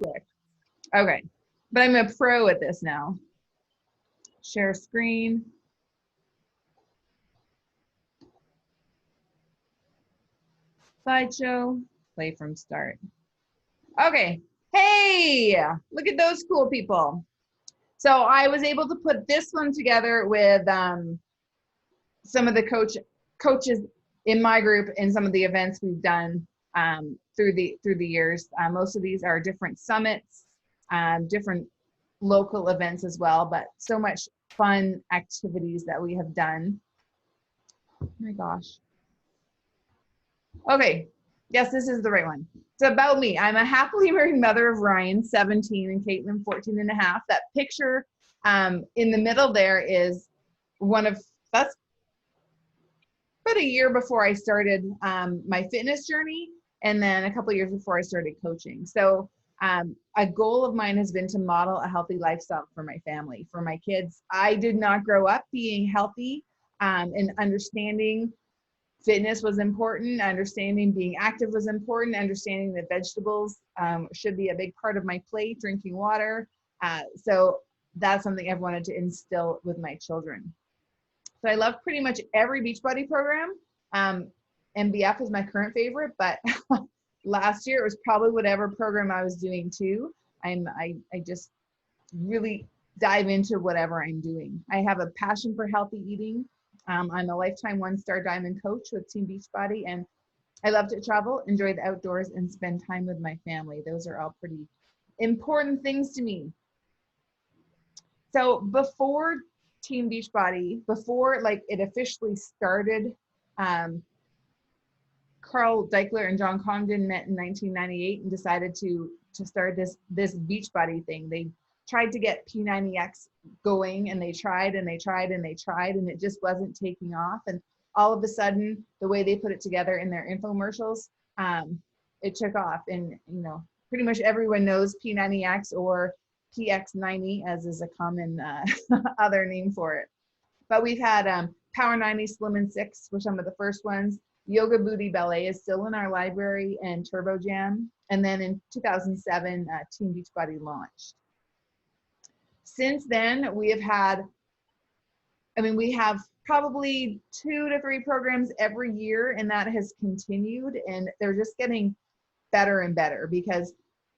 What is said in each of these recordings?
quick. Okay, but I'm a pro at this now. Share screen. Slideshow, play from start. Okay, hey, look at those cool people. So I was able to put this one together with some of the coaches in my group and some of the events we've done through the years. Most of these are different summits, different local events as well, but so much fun activities that we have done. Oh my gosh. Okay, yes, this is the right one. It's about me. I'm a happily married mother of Ryan, 17, and Caitlin, 14 and a half. That picture in the middle there is that's about a year before I started my fitness journey, and then a couple of years before I started coaching. So a goal of mine has been to model a healthy lifestyle for my family, for my kids. I did not grow up being healthy and understanding fitness was important, understanding being active was important, understanding that vegetables should be a big part of my plate, drinking water. So that's something I've wanted to instill with my children. So I love pretty much every Beachbody program. MBF is my current favorite, but last year it was probably whatever program I was doing too. I just really dive into whatever I'm doing. I have a passion for healthy eating. I'm a lifetime 1-star diamond coach with Team Beachbody, and I love to travel, enjoy the outdoors, and spend time with my family. Those are all pretty important things to me. So before Team Beachbody, before like it officially started, Carl Deichler and John Congdon met in 1998 and decided to start this Beachbody thing. They tried to get P90X going, and they tried and they tried and they tried, and it just wasn't taking off. And all of a sudden, the way they put it together in their infomercials, it took off. And you know, pretty much everyone knows P90X or PX90, as is a common other name for it. But we've had Power 90, Slim and 6 were some of the first ones. Yoga Booty Ballet is still in our library, and Turbo Jam. And then in 2007, Team Beachbody launched. Since then, we have had, we have probably 2 to 3 programs every year, and that has continued, and they're just getting better and better because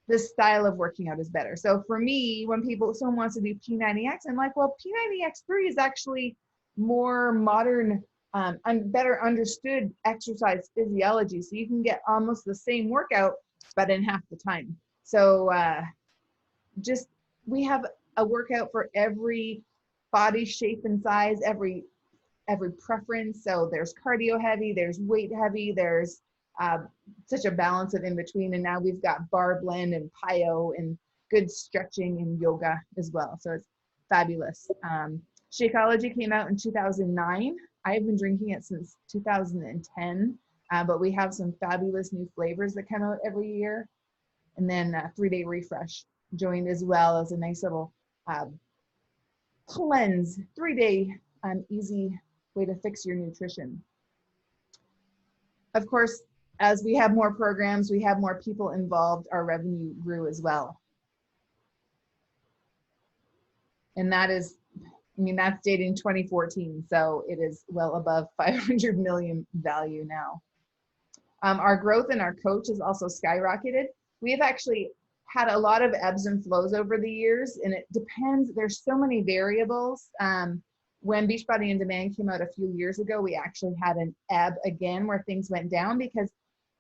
the style of working out is better. So for me, when someone wants to do P90X, I'm like, well, P90X3 is actually more modern, better understood exercise physiology. So you can get almost the same workout, but in half the time. So we have a workout for every body shape and size, every preference. So there's cardio heavy, there's weight heavy, there's such a balance of in between. And now we've got bar blend and plyo and good stretching and yoga as well. So it's fabulous. Shakeology came out in 2009. I've been drinking it since 2010, but we have some fabulous new flavors that come out every year. And then 3-Day Refresh joined as well as a nice little cleanse, 3-day easy way to fix your nutrition. Of course, as we have more programs, we have more people involved, our revenue grew as well. And that is, that's dating 2014, so it is well above 500 million value now. Our growth in our coach has also skyrocketed. We have actually had a lot of ebbs and flows over the years, and it depends. There's so many variables. When Beachbody On Demand came out a few years ago, we actually had an ebb again where things went down because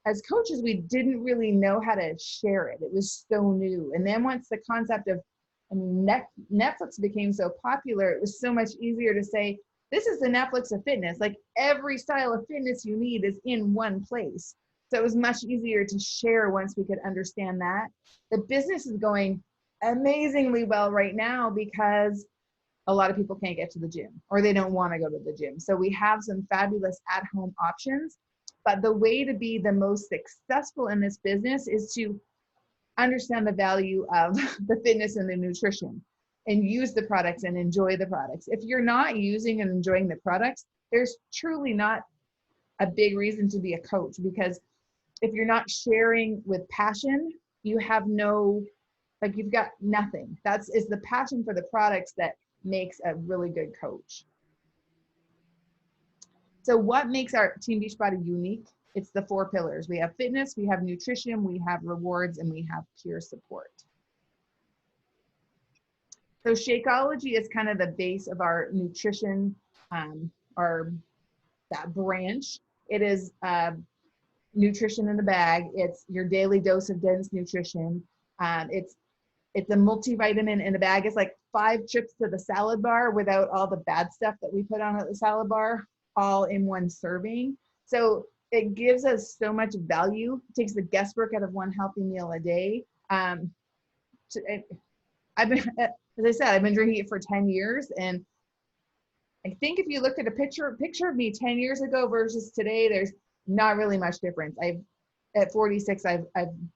as coaches, we didn't really know how to share it. It was so new. And then once the concept of Netflix became so popular, it was so much easier to say, this is the Netflix of fitness. Like every style of fitness you need is in one place. So it was much easier to share once we could understand that. The business is going amazingly well right now because a lot of people can't get to the gym or they don't want to go to the gym. So we have some fabulous at-home options. But the way to be the most successful in this business is to understand the value of the fitness and the nutrition and use the products and enjoy the products. If you're not using and enjoying the products, there's truly not a big reason to be a coach, because if you're not sharing with passion, you have no like you've got nothing. It's the passion for the products that makes a really good coach. So what makes our Team Beachbody unique? It's the 4 pillars. We have fitness, we have nutrition, we have rewards, and we have peer support. So Shakeology is kind of the base of our nutrition, that branch. It is nutrition in a bag. It's your daily dose of dense nutrition. It's a multivitamin in a bag. It's like 5 trips to the salad bar without all the bad stuff that we put on at the salad bar, all in one serving. So it gives us so much value. It takes the guesswork out of one healthy meal a day. I've been, as I said, I've been drinking it for 10 years. And I think if you looked at a picture of me 10 years ago versus today, there's not really much difference. At 46, I've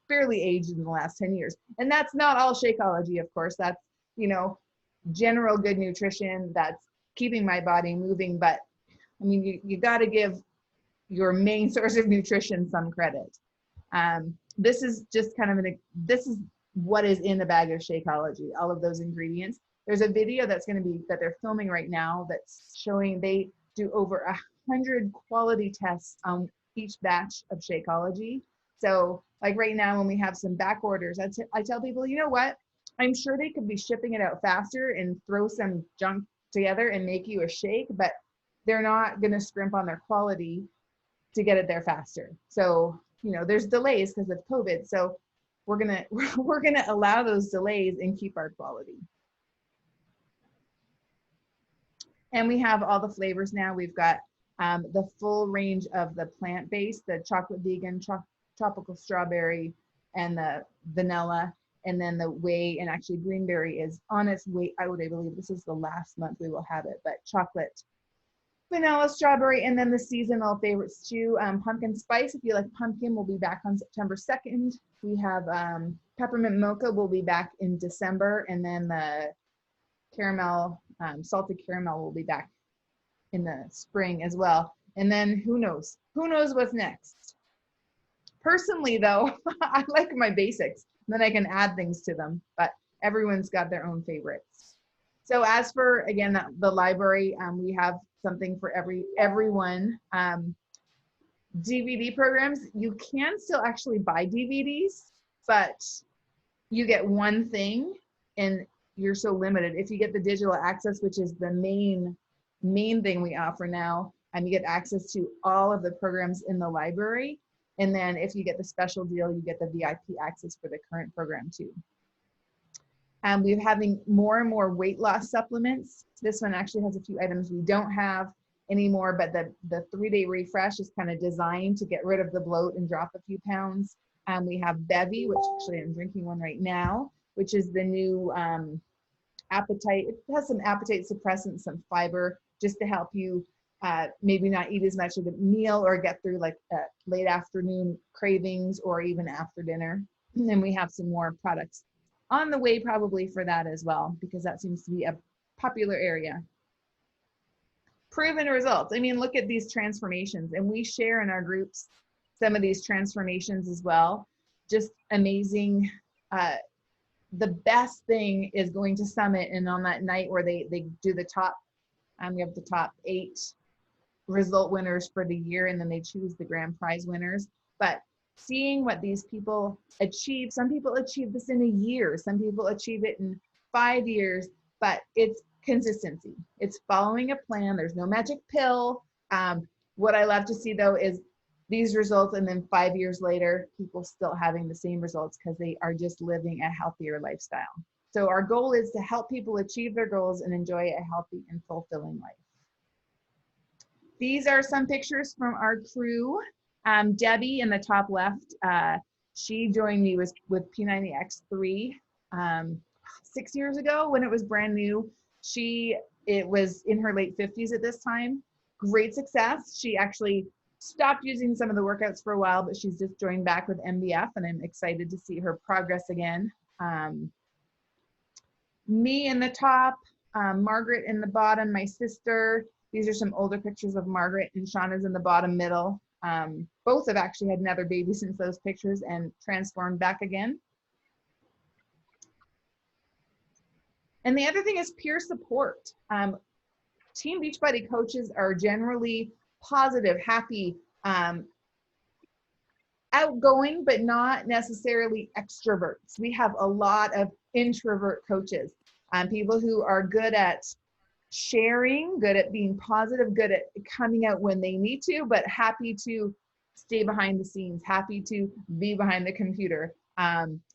barely aged in the last 10 years. And that's not all Shakeology, of course. That's, general good nutrition. That's keeping my body moving. But I mean, you got to give your main source of nutrition some credit. This is just kind of this is what is in the bag of Shakeology, all of those ingredients. There's a video that they're filming right now that's showing they do over 100 quality tests on each batch of Shakeology. So like right now when we have some back orders, I tell people, you know what? I'm sure they could be shipping it out faster and throw some junk together and make you a shake, but they're not going to scrimp on their quality to get it there faster. So, there's delays because of COVID. So we're going to allow those delays and keep our quality. And we have all the flavors now. We've got the full range of the plant-based, the chocolate vegan, tropical strawberry, and the vanilla, and then the whey, and actually greenberry is on its way out. I believe this is the last month we will have it, but chocolate, vanilla, strawberry, and then the seasonal favorite stew, pumpkin spice. If you like pumpkin, will be back on September 2nd. We have peppermint mocha will be back in December, and then the caramel, salted caramel will be back in the spring as well. And then who knows what's next. Personally though, I like my basics, then I can add things to them, but everyone's got their own favorites. So as for, again, the library, we have something for everyone. DVD programs, you can still actually buy DVDs, but you get one thing and you're so limited. If you get the digital access, which is the main thing we offer now, and you get access to all of the programs in the library. And then if you get the special deal, you get the VIP access for the current program too. We're having more and more weight loss supplements. This one actually has a few items we don't have anymore, but the 3-day refresh is kind of designed to get rid of the bloat and drop a few pounds. We have Bevy, which actually I'm drinking one right now, which is the new appetite. It has some appetite suppressants, some fiber, just to help you maybe not eat as much of a meal or get through like late afternoon cravings or even after dinner. And then we have some more products on the way probably for that as well, because that seems to be a popular area. Proven results. I mean, look at these transformations, and we share in our groups some of these transformations as well. Just amazing. The best thing is going to Summit, and on that night where they do the top, we have the top 8 result winners for the year, and then they choose the grand prize winners. But seeing what these people achieve, some people achieve this in a year, some people achieve it in 5 years, but it's consistency. It's following a plan. There's no magic pill. What I love to see though is these results, and then 5 years later, people still having the same results because they are just living a healthier lifestyle. So our goal is to help people achieve their goals and enjoy a healthy and fulfilling life. These are some pictures from our crew. Debbie in the top left, she joined me with P90X3 6 years ago when it was brand new. It was in her late 50s at this time. Great success. She actually stopped using some of the workouts for a while, but she's just joined back with MBF, and I'm excited to see her progress again. Me in the top, Margaret in the bottom, my sister. These are some older pictures of Margaret, and Shauna's in the bottom middle. Both have actually had another baby since those pictures and transformed back again. And the other thing is peer support. Team Beachbody coaches are generally positive, happy, outgoing, but not necessarily extroverts. We have a lot of introvert coaches, people who are good at sharing, good at being positive, good at coming out when they need to, but happy to stay behind the scenes, happy to be behind the computer.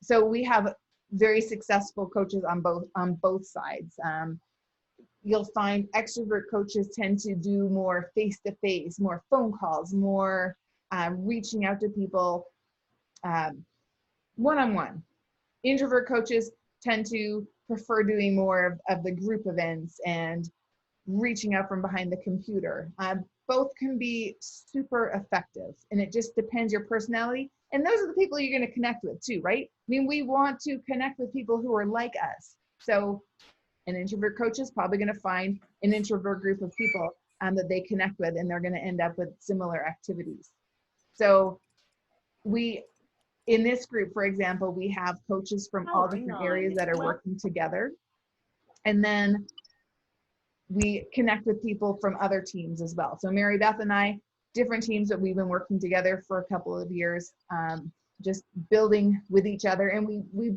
So we have very successful coaches on both sides. You'll find extrovert coaches tend to do more face-to-face, more phone calls, more reaching out to people one-on-one. Introvert coaches tend to prefer doing more of the group events and reaching out from behind the computer. Both can be super effective, and it just depends your personality. And those are the people you're going to connect with too, right? I mean, we want to connect with people who are like us. So an introvert coach is probably going to find an introvert group of people that they connect with, and they're going to end up with similar activities. So in this group, for example, we have coaches from all different areas that are working together. And then we connect with people from other teams as well. So Mary Beth and I, different teams that we've been working together for a couple of years, just building with each other, and we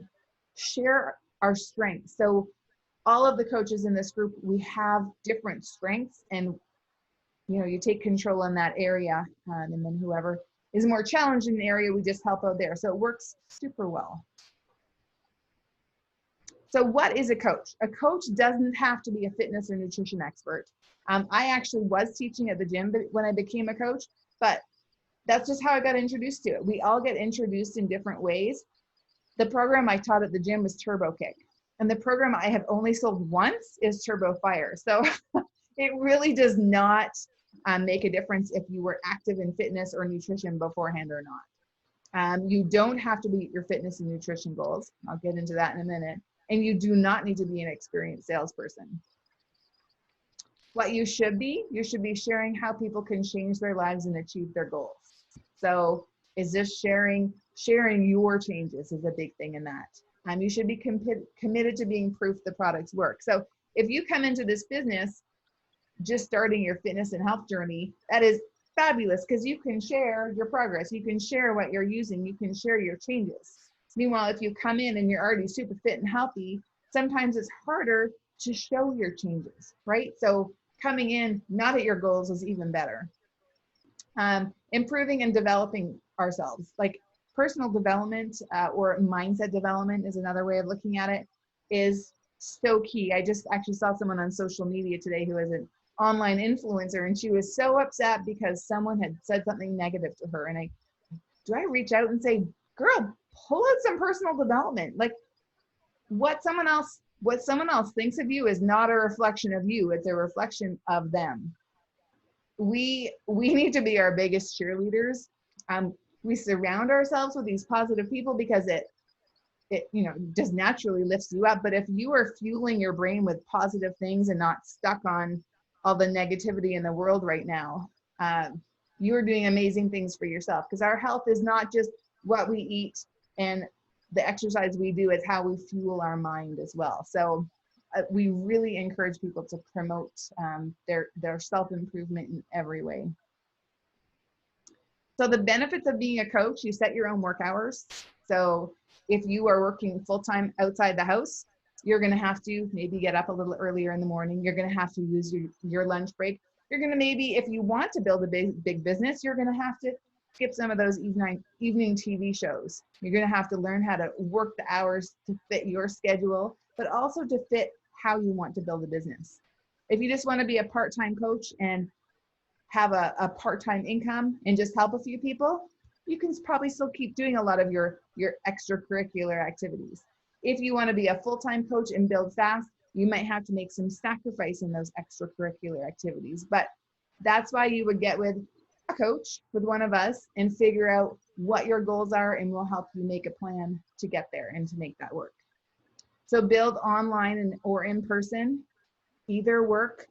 share our strengths. So all of the coaches in this group, we have different strengths, and you take control in that area, and then whoever is more challenged in the area, we just help out there. So it works super well. So what is a coach? A coach doesn't have to be a fitness or nutrition expert. I actually was teaching at the gym when I became a coach, but that's just how I got introduced to it. We all get introduced in different ways. The program I taught at the gym was Turbo Kick, and the program I have only sold once is Turbo Fire. So it really does not make a difference if you were active in fitness or nutrition beforehand or not. You don't have to meet your fitness and nutrition goals. I'll get into that in a minute. And you do not need to be an experienced salesperson. What you should be sharing how people can change their lives and achieve their goals. So is this sharing your changes is a big thing in that. You should be committed to being proof the products work. So if you come into this business just starting your fitness and health journey, that is fabulous, because you can share your progress, you can share what you're using, you can share your changes. Meanwhile, if you come in and you're already super fit and healthy, sometimes it's harder to show your changes, right? So coming in not at your goals is even better. Improving and developing ourselves, like personal development or mindset development is another way of looking at it, is so key. I just actually saw someone on social media today who is an online influencer, and she was so upset because someone had said something negative to her. And do I reach out and say, girl, pull out some personal development? Like what someone else thinks of you is not a reflection of you, it's a reflection of them. We need to be our biggest cheerleaders. We surround ourselves with these positive people because it just naturally lifts you up. But if you are fueling your brain with positive things and not stuck on all the negativity in the world right now, you are doing amazing things for yourself, because our health is not just what we eat and the exercise we do, it's how we fuel our mind as well. So we really encourage people to promote their self-improvement in every way. So the benefits of being a coach: you set your own work hours. So if you are working full-time outside the house, you're going to have to maybe get up a little earlier in the morning. You're going to have to use your lunch break. You're going to maybe, if you want to build a big business, you're going to have to skip some of those evening TV shows. You're going to have to learn how to work the hours to fit your schedule, but also to fit how you want to build a business. If you just want to be a part-time coach and have a part-time income and just help a few people, you can probably still keep doing a lot of your extracurricular activities. If you want to be a full-time coach and build fast, you might have to make some sacrifice in those extracurricular activities. But that's why you would get with a coach, with one of us, and figure out what your goals are, and we'll help you make a plan to get there and to make that work. So build online or in person, either work.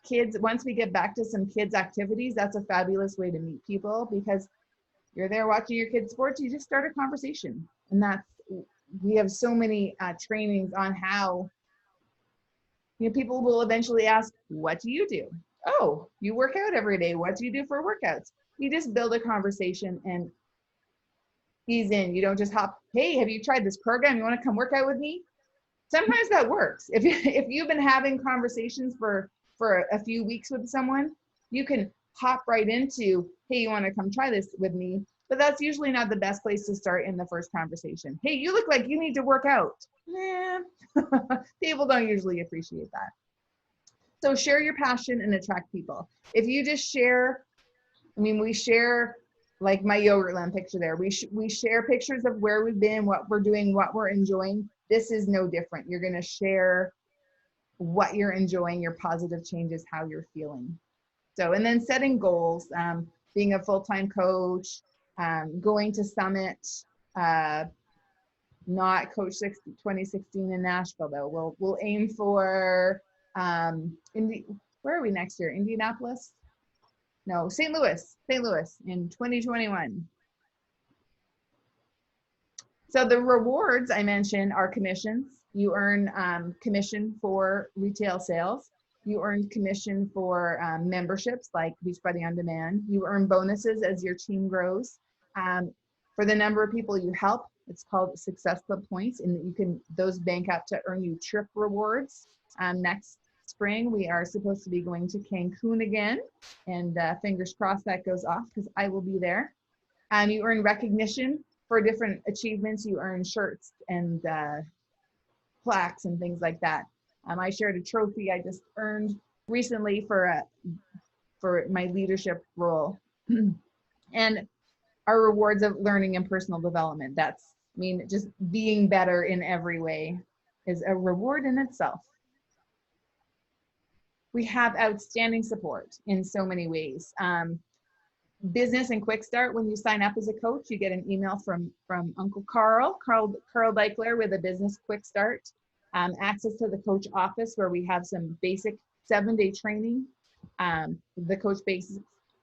Kids, once we get back to some kids activities, that's a fabulous way to meet people, because you're there watching your kids' sports, you just start a conversation. And we have so many trainings on how, you know, people will eventually ask, what do you do? Oh, you work out every day. What do you do for workouts? You just build a conversation and ease in. You don't just hop, hey, have you tried this program? You want to come work out with me? Sometimes that works. If you've been having conversations for a few weeks with someone, you can hop right into, hey, you want to come try this with me? But that's usually not the best place to start in the first conversation. Hey, you look like you need to work out. Nah, people don't usually appreciate that. So share your passion and attract people. If you just share, I mean, we share like my yogurt lamp picture there. We share pictures of where we've been, what we're doing, what we're enjoying. This is no different. You're going to share what you're enjoying, your positive changes, how you're feeling. So, and then setting goals, being a full-time coach, going to Summit, not Coach 2016 in Nashville though. We'll aim for, where are we next year? Indianapolis? No, St. Louis in 2021. So the rewards I mentioned are commissions. You earn commission for retail sales. You earn commission for memberships like Beachbody On Demand. You earn bonuses as your team grows. For the number of people you help, it's called Success Club points, and those bank up to earn you trip rewards. Next spring, we are supposed to be going to Cancun again, and fingers crossed that goes off because I will be there. You earn recognition for different achievements. You earn shirts and plaques and things like that. I shared a trophy I just earned recently for my leadership role. And our rewards of learning and personal development. Just being better in every way is a reward in itself. We have outstanding support in so many ways. Business and Quick Start, when you sign up as a coach, you get an email from Uncle Carl Deichler with a Business Quick Start. Access to the coach office where we have some basic 7-day training, the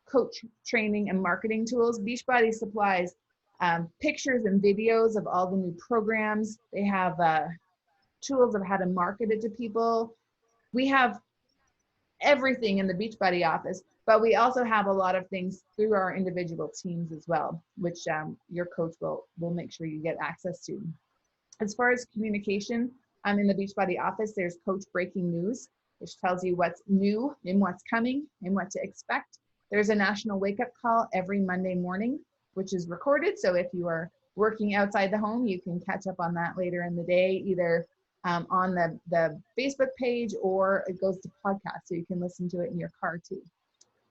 coach training and marketing tools, Beachbody supplies, pictures and videos of all the new programs. They have tools of how to market it to people. We have everything in the Beachbody office, but we also have a lot of things through our individual teams as well, which your coach will make sure you get access to. As far as communication, in the Beachbody office, there's Coach Breaking News, which tells you what's new and what's coming and what to expect. There's a national wake-up call every Monday morning, which is recorded. So if you are working outside the home, you can catch up on that later in the day, either on the Facebook page, or it goes to podcast, so you can listen to it in your car too.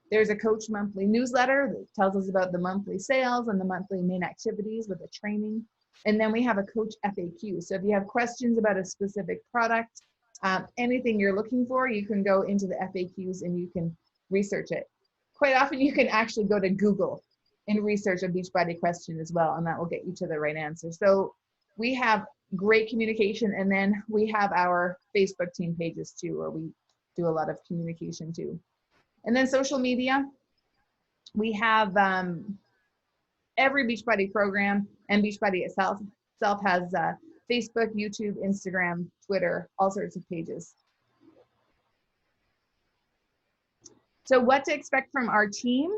There's a Coach monthly newsletter that tells us about the monthly sales and the monthly main activities with a training. And then we have a Coach FAQ. So if you have questions about a specific product, anything you're looking for, you can go into the FAQs and you can research it. Quite often you can actually go to Google and research a Beachbody question as well, and that will get you to the right answer. So we have great communication, and then we have our Facebook team pages too, where we do a lot of communication too. And then social media, we have every Beachbody program, and Beachbody itself has Facebook, YouTube, Instagram, Twitter, all sorts of pages. So what to expect from our team?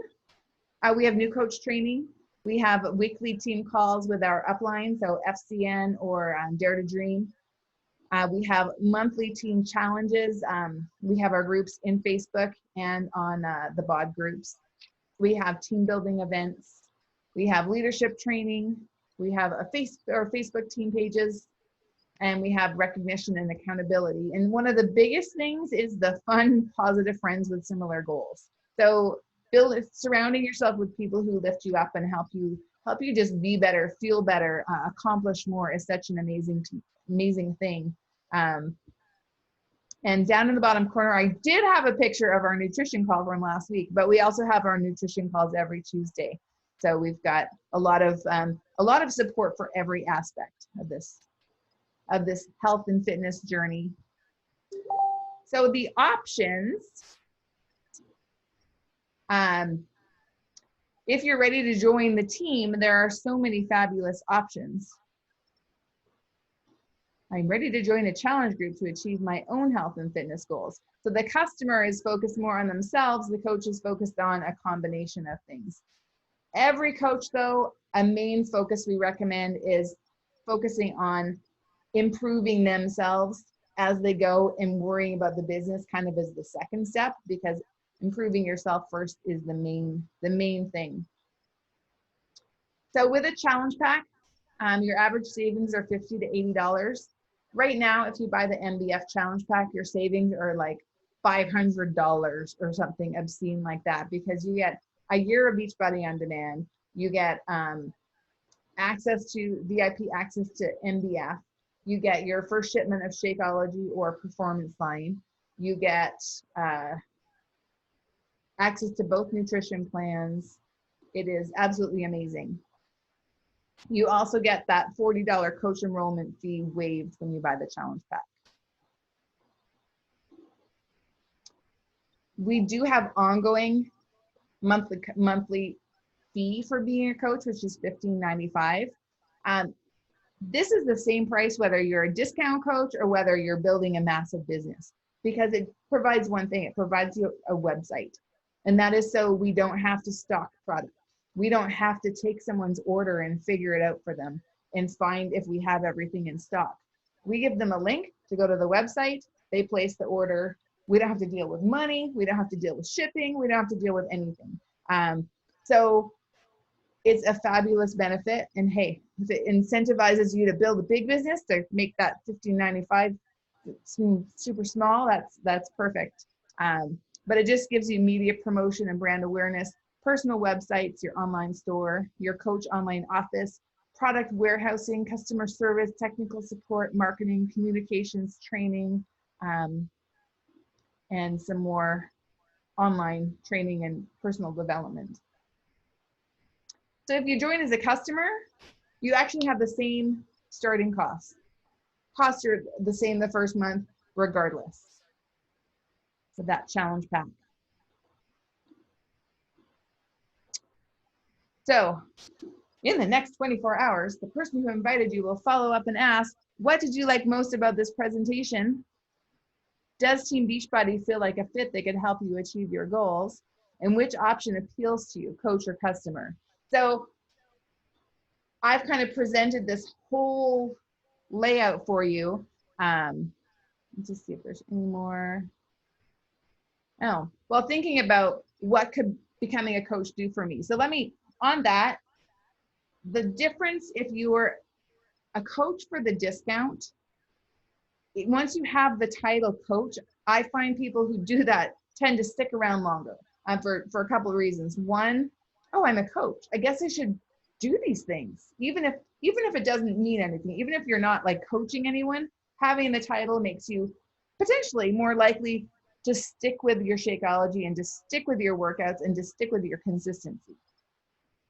We have new coach training. We have weekly team calls with our upline, so FCN or Dare to Dream. We have monthly team challenges. We have our groups in Facebook and on the BOD groups. We have team building events. We have leadership training. We have a Facebook team pages, and we have recognition and accountability. And one of the biggest things is the fun, positive friends with similar goals. So surrounding yourself with people who lift you up and help you just be better, feel better, accomplish more is such an amazing thing. And down in the bottom corner, I did have a picture of our nutrition call from last week, but we also have our nutrition calls every Tuesday. So we've got a lot of support for every aspect of this health and fitness journey. So the options, if you're ready to join the team, there are so many fabulous options. I'm ready to join a challenge group to achieve my own health and fitness goals. So the customer is focused more on themselves. The coach is focused on a combination of things. Every coach, though, a main focus we recommend is focusing on improving themselves as they go, and worrying about the business kind of as the second step, because improving yourself first is the main thing. So with a challenge pack, your average savings are $50 to $80. Right now, if you buy the MBF challenge pack, your savings are like $500 or something obscene like that, because you get a year of Beachbody on demand. You get access to VIP access to MBF. You get your first shipment of Shakeology or Performance Line. You get access to both nutrition plans. It is absolutely amazing. You also get that $40 coach enrollment fee waived when you buy the challenge pack. We do have ongoing monthly fee for being a coach, which is $15.95. This is the same price whether you're a discount coach or whether you're building a massive business, because it provides one thing: it provides you a website. And that is so we don't have to stock product. We don't have to take someone's order and figure it out for them and find if we have everything in stock. We give them a link to go to the website. They place the order. We don't have to deal with money. We don't have to deal with shipping. We don't have to deal with anything. So it's a fabulous benefit. And hey, if it incentivizes you to build a big business, to make that $15.95 super small, that's perfect. But it just gives you media promotion and brand awareness, personal websites, your online store, your coach online office, product warehousing, customer service, technical support, marketing, communications, training, and some more online training and personal development. So if you join as a customer, you actually have the same starting costs. Costs are the same the first month regardless. So that challenge pack. So in the next 24 hours, the person who invited you will follow up and ask, what did you like most about this presentation? Does Team Beachbody feel like a fit that could help you achieve your goals? And which option appeals to you, coach or customer? So I've kind of presented this whole layout for you. Let's just see if there's any more. Oh, well, thinking about what could becoming a coach do for me. So let me, on that, the difference if you were a coach for the discount, once you have the title coach, I find people who do that tend to stick around longer for a couple of reasons. One, oh, I'm a coach. I guess I should do these things. Even if it doesn't mean anything, even if you're not like coaching anyone, having the title makes you potentially more likely to stick with your Shakeology and to stick with your workouts and to stick with your consistency.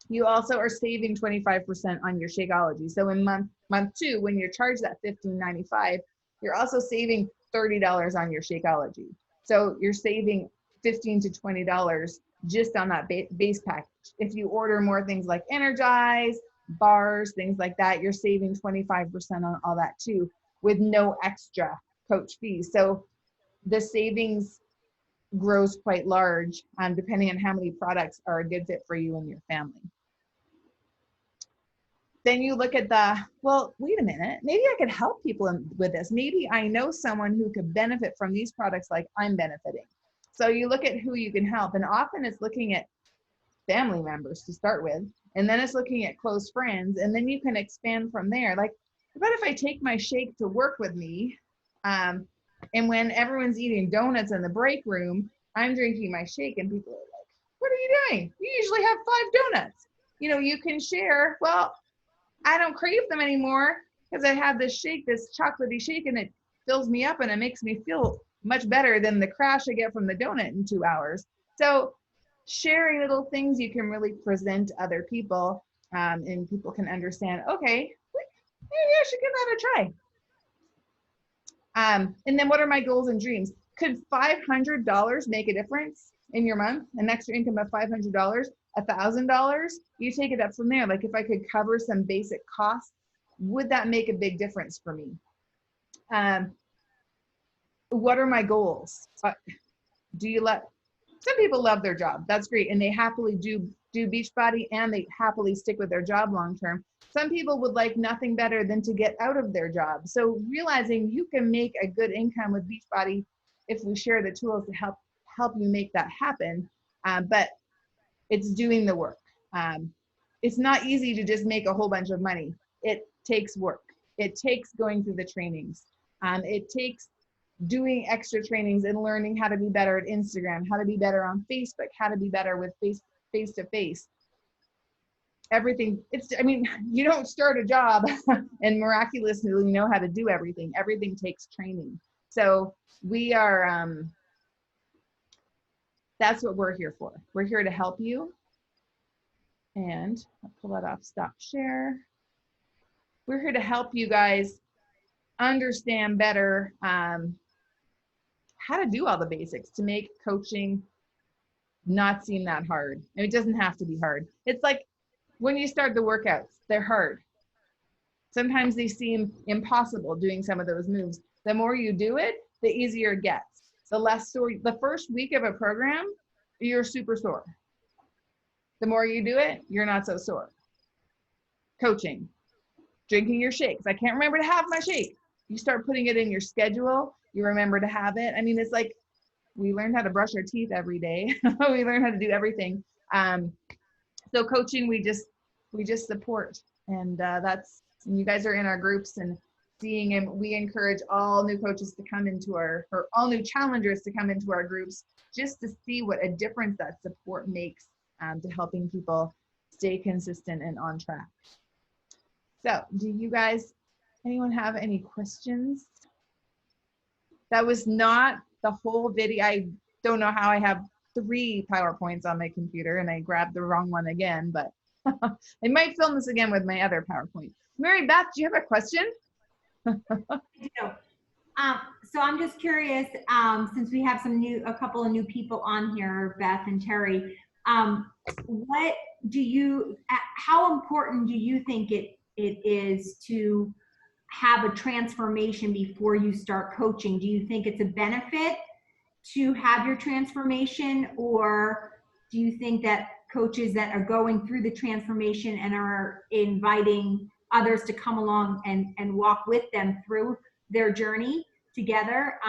You also are saving 25% on your Shakeology. So in month 2, when you're charged that $15.95, you're also saving $30 on your Shakeology. So you're saving $15 to $20 just on that base package. If you order more things like Energize, bars, things like that, you're saving 25% on all that too, with no extra coach fees. So the savings grows quite large, depending on how many products are a good fit for you and your family. Then you look at well, wait a minute, maybe I could help people with this. Maybe I know someone who could benefit from these products like I'm benefiting. So you look at who you can help, and often it's looking at family members to start with, and then it's looking at close friends, and then you can expand from there. Like, what if I take my shake to work with me, and when everyone's eating donuts in the break room, I'm drinking my shake, and people are like, what are you doing? You usually have 5 donuts. You know, you can share, well, I don't crave them anymore because I have this shake, this chocolatey shake, and it fills me up and it makes me feel much better than the crash I get from the donut in 2 hours. So sharing little things you can really present to other people, and people can understand, okay, maybe I should give that a try. And then what are my goals and dreams? Could $500 make a difference in your month? An extra income of $500, $1,000? You take it up from there. Like, if I could cover some basic costs, would that make a big difference for me? What are my goals? Some people love their job. That's great. And they happily do Beachbody, and they happily stick with their job long-term. Some people would like nothing better than to get out of their job. So realizing you can make a good income with Beachbody if we share the tools to help you make that happen. But it's doing the work. It's not easy to just make a whole bunch of money. It takes work. It takes going through the trainings. It takes doing extra trainings and learning how to be better at Instagram, how to be better on Facebook, how to be better with face-to-face. Everything. You don't start a job and miraculously know how to do everything. Everything takes training. So we are, that's what we're here for. We're here to help you. And I'll pull that off, stop share. We're here to help you guys understand better how to do all the basics to make coaching not seem that hard. And it doesn't have to be hard. It's like when you start the workouts, they're hard. Sometimes they seem impossible doing some of those moves. The more you do it, the easier it gets. The less sore. The first week of a program, you're super sore. The more you do it, you're not so sore. Coaching, drinking your shakes. I can't remember to have my shake. You start putting it in your schedule, you remember to have it. It's like we learn how to brush our teeth every day. We learn how to do everything. So coaching, we just support, and you guys are in our groups and seeing, and we encourage all new coaches to come into or all new challengers to come into our groups just to see what a difference that support makes to helping people stay consistent and on track. So do you guys, anyone have any questions? That was not the whole video. I don't know how I have 3 PowerPoints on my computer and I grabbed the wrong one again, but I might film this again with my other PowerPoint. Mary Beth, do you have a question? I do. So I'm just curious, since we have a couple of new people on here, Beth and Terry, how important do you think it is to have a transformation before you start coaching? Do you think it's a benefit to have your transformation, or do you think that coaches that are going through the transformation and are inviting others to come along and walk with them through their journey together?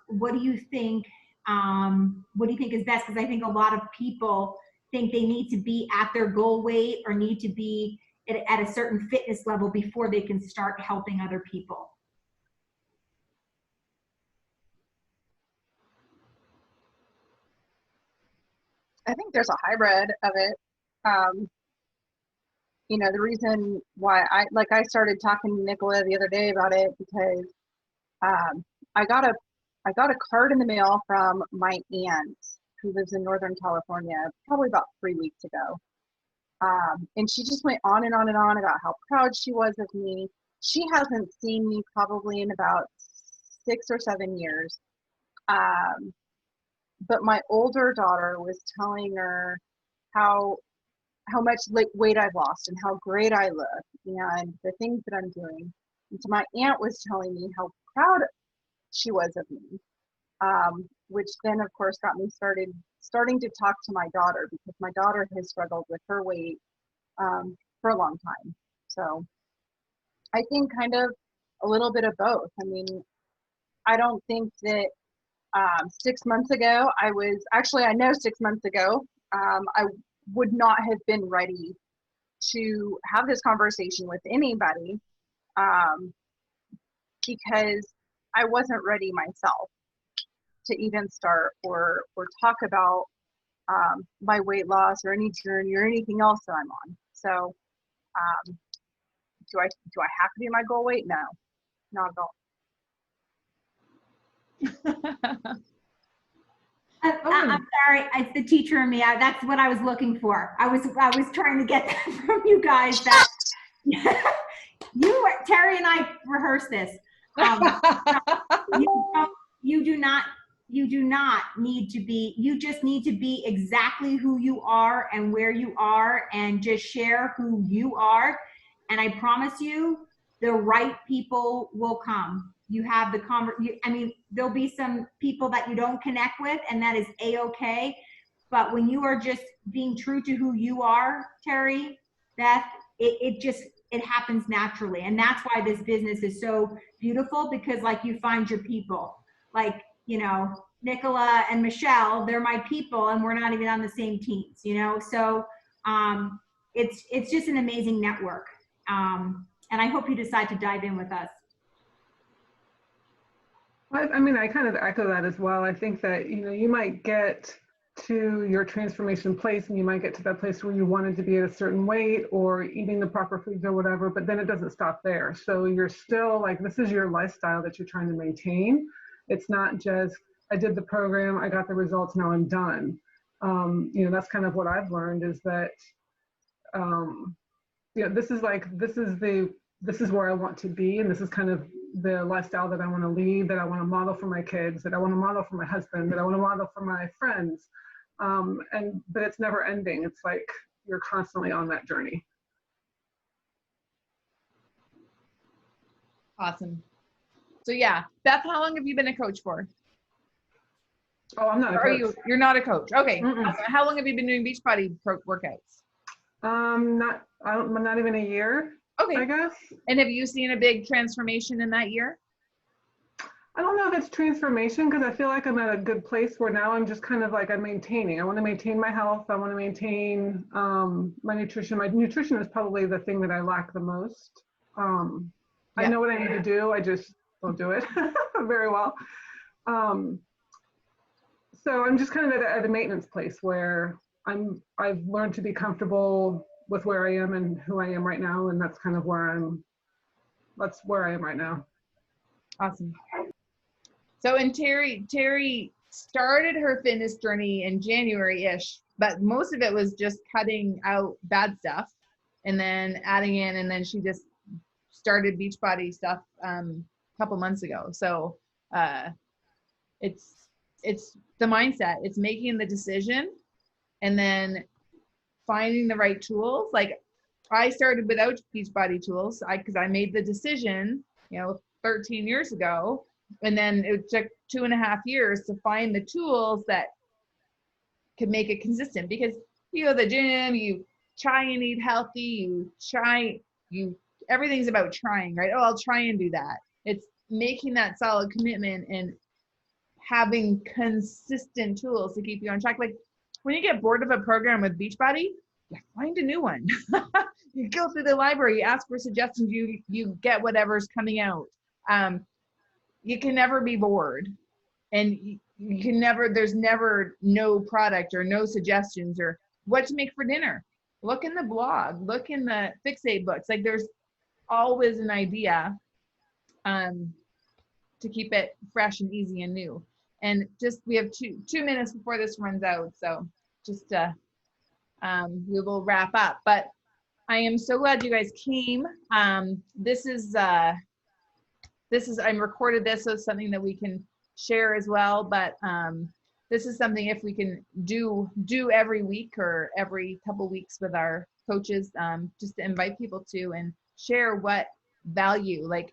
What do you think? What do you think is best? Because I think a lot of people think they need to be at their goal weight or need to be at a certain fitness level before they can start helping other people. I think there's a hybrid of it. The reason why I started talking to Nicola the other day about it because I got a card in the mail from my aunt who lives in Northern California probably about 3 weeks ago. And she just went on and on and on about how proud she was of me. She hasn't seen me probably in about 6 or 7 years. But my older daughter was telling her how much weight I've lost and how great I look and the things that I'm doing. And so my aunt was telling me how proud she was of me, which then of course got me starting to talk to my daughter, because my daughter has struggled with her weight for a long time. So I think kind of a little bit of both. I don't think that 6 months ago, I know 6 months ago, I would not have been ready to have this conversation with anybody because I wasn't ready myself to even start or talk about my weight loss or any journey or anything else that I'm on. So do I have to be my goal weight? No, not at all. I'm sorry, it's the teacher in me. That's what I was looking for. I was trying to get that from you guys. That Terry and I rehearsed this. You do not need to be. You just need to be exactly who you are and where you are, and just share who you are. And I promise you, the right people will come. you have the I mean, there'll be some people that you don't connect with, and that is A-okay. But when you are just being true to who you are, Terry, Beth, it happens naturally. And that's why this business is so beautiful, because like you find your people. Like, you know, Nicola and Michelle, they're my people, and we're not even on the same teams, you know? So it's just an amazing network. And I hope you decide to dive in with us. I mean, I kind of echo that as well. I think that, you know, you might get to your transformation place and you might get to that place where you wanted to be at a certain weight or eating the proper foods or whatever, but then it doesn't stop there. So you're still like, this is your lifestyle that you're trying to maintain. It's not just, I did the program, I got the results, now I'm done. You know, that's kind of what I've learned is that, you know, this is where I want to be, and this is kind of the lifestyle that I want to lead, that I want to model for my kids, that I want to model for my husband, that I want to model for my friends. But it's never ending. It's like you're constantly on that journey. Awesome. So yeah, Beth, how long have you been a coach for? Oh, I'm not a coach. You're not a coach. Okay. Mm-mm. How long have you been doing Beachbody workouts? Not even a year. Okay. I guess. And have you seen a big transformation in that year? I don't know if it's transformation, because I feel like I'm at a good place where now I'm just kind of like I'm maintaining. I want to maintain my health. I want to maintain my nutrition. My nutrition is probably the thing that I lack the most. I know what I need to do. I just don't do it very well. So I'm just kind of at a maintenance place where I've learned to be comfortable with where I am and who I am right now, and that's kind of that's where I am right now. Awesome. So, and Terry started her fitness journey in January-ish, but most of it was just cutting out bad stuff and then adding in, and then she just started Beachbody stuff a couple months ago. So it's the mindset. It's making the decision and then finding the right tools. Like I started without Beachbody tools because I made the decision, 13 years ago. And then it took 2.5 years to find the tools that could make it consistent, because you go to the gym, you try and eat healthy, everything's about trying, right? Oh, I'll try and do that. It's making that solid commitment and having consistent tools to keep you on track. Like when you get bored of a program with Beachbody, you find a new one. You go through the library, you ask for suggestions, you get whatever's coming out. You can never be bored, and you can never, there's never no product or no suggestions or what to make for dinner. Look in the blog, look in the Fixate books. Like there's always an idea to keep it fresh and easy and new. And just, we have two minutes before this runs out. So just, we will wrap up, but I am so glad you guys came. I'm recorded this, so it's something that we can share as well. But this is something if we can do every week or every couple weeks with our coaches, just to invite people to and share what value, like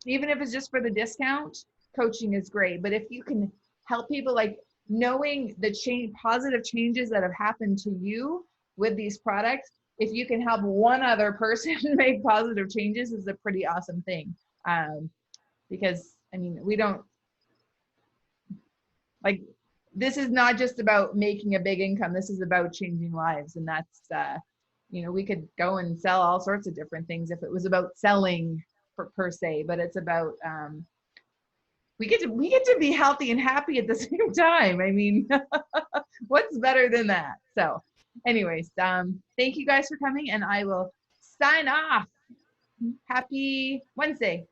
even if it's just for the discount, coaching is great. But if you can help people, like knowing the positive changes that have happened to you with these products, if you can help one other person make positive changes, is a pretty awesome thing. Because I mean, we don't, like, this is not just about making a big income. This is about changing lives. And that's, we could go and sell all sorts of different things if it was about selling per se, but it's about, we get to be healthy and happy at the same time. I mean, what's better than that? So anyways, thank you guys for coming, and I will sign off. Happy Wednesday.